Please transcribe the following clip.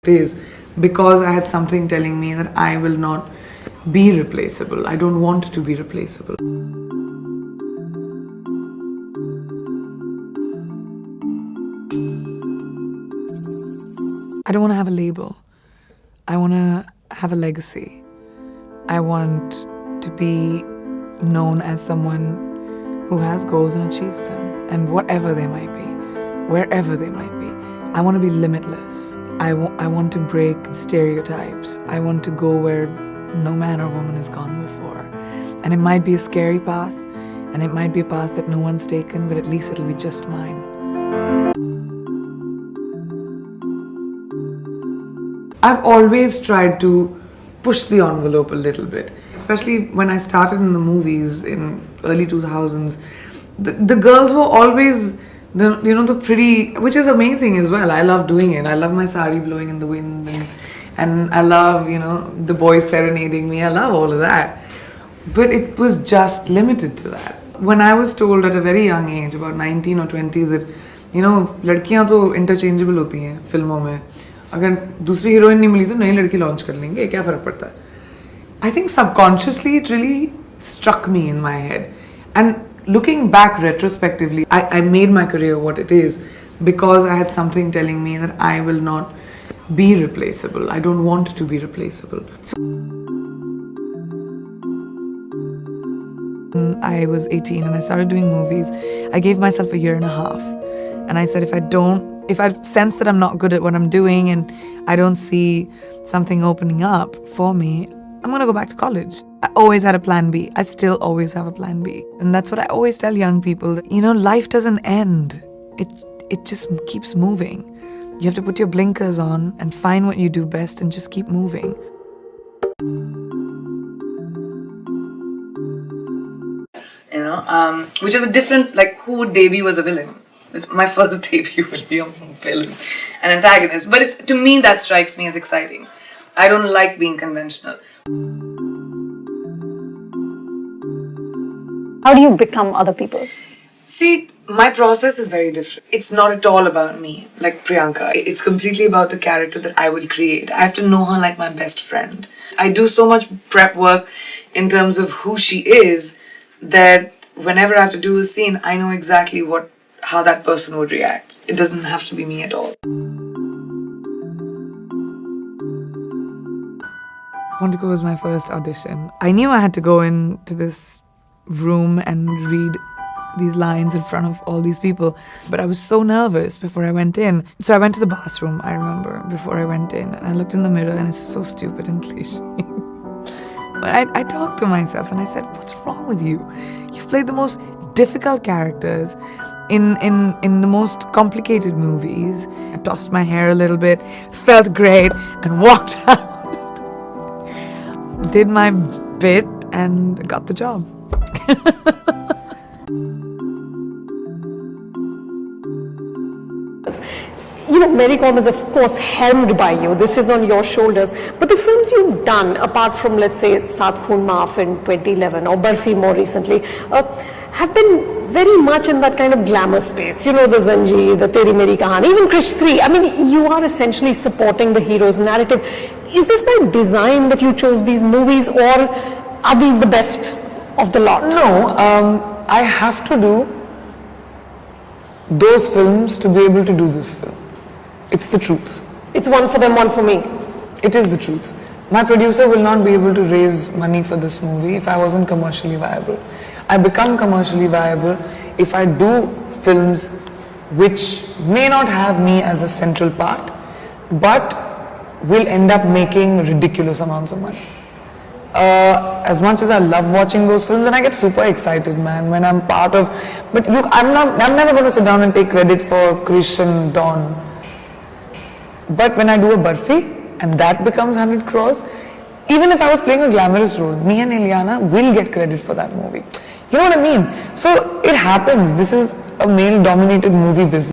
is because I had something telling me that I will not be replaceable. I don't want to be replaceable. I don't want to have a label. I want to have a legacy. I want to be known as someone who has goals and achieves them, and whatever they might be, wherever they might be. I want to be limitless. I want to break stereotypes. I want to go where no man or woman has gone before. And it might be a scary path, and it might be a path that no one's taken, but at least it'll be just mine. I've always tried to push the envelope a little bit, especially when I started in the movies in early 2000s. The girls were always the pretty, which is amazing as well. I love doing it. I love my sari blowing in the wind, and I love, the boys serenading me. I love all of that. But it was just limited to that. When I was told at a very young age, about 19 or 20, that, लड़कियां तो interchangeable होती हैं फिल्मों में. अगर दूसरी heroine नहीं मिली तो नई लड़की लॉन्च कर लेंगे, क्या फर्क पड़ता है? I think subconsciously it really struck me in my head. And looking back retrospectively, I made my career what it is because I had something telling me that I will not be replaceable. I don't want to be replaceable. So I was 18 and I started doing movies. I gave myself a year and a half. And I said, if I sense that I'm not good at what I'm doing and I don't see something opening up for me, I'm going to go back to college. I always had a plan B. I still always have a plan B. And that's what I always tell young people, that, life doesn't end. It just keeps moving. You have to put your blinkers on and find what you do best and just keep moving. Which is a different, who would debut as a villain? It's my first debut will be a villain, an antagonist. But to me, that strikes me as exciting. I don't like being conventional. How do you become other people? See, my process is very different. It's not at all about me, like Priyanka. It's completely about the character that I will create. I have to know her like my best friend. I do so much prep work in terms of who she is that whenever I have to do a scene, I know exactly how that person would react. It doesn't have to be me at all. Quantico was my first audition. I knew I had to go into this room and read these lines in front of all these people, but I was so nervous before I went in. So I went to the bathroom, I remember, before I went in, and I looked in the mirror, and it's so stupid and cliche. But I talked to myself and I said, what's wrong with you? You've played the most difficult characters in the most complicated movies. I tossed my hair a little bit, felt great, and walked out. Did my bit and got the job. Mary Kom is of course helmed by you. This is on your shoulders. But the films you've done, apart from, let's say, Sat Khoon Maaf in 2011 or Barfi more recently, have been very much in that kind of glamour space. The Zanjeer, the Teri Meri Kahani, even Krish 3. I mean, you are essentially supporting the hero's narrative. Is this by design that you chose these movies, or are these the best of the lot? No, I have to do those films to be able to do this film. It's the truth. It's one for them, one for me. It is the truth. My producer will not be able to raise money for this movie if I wasn't commercially viable. I become commercially viable if I do films which may not have me as a central part, but will end up making ridiculous amounts of money. As much as I love watching those films, and I get super excited, man, when I'm part of. But I'm never going to sit down and take credit for Krish and Dawn. But when I do a Barfi and that becomes 100 crores, even if I was playing a glamorous role, me and Ileana will get credit for that movie. You know what I mean? So it happens. This is a male-dominated movie business.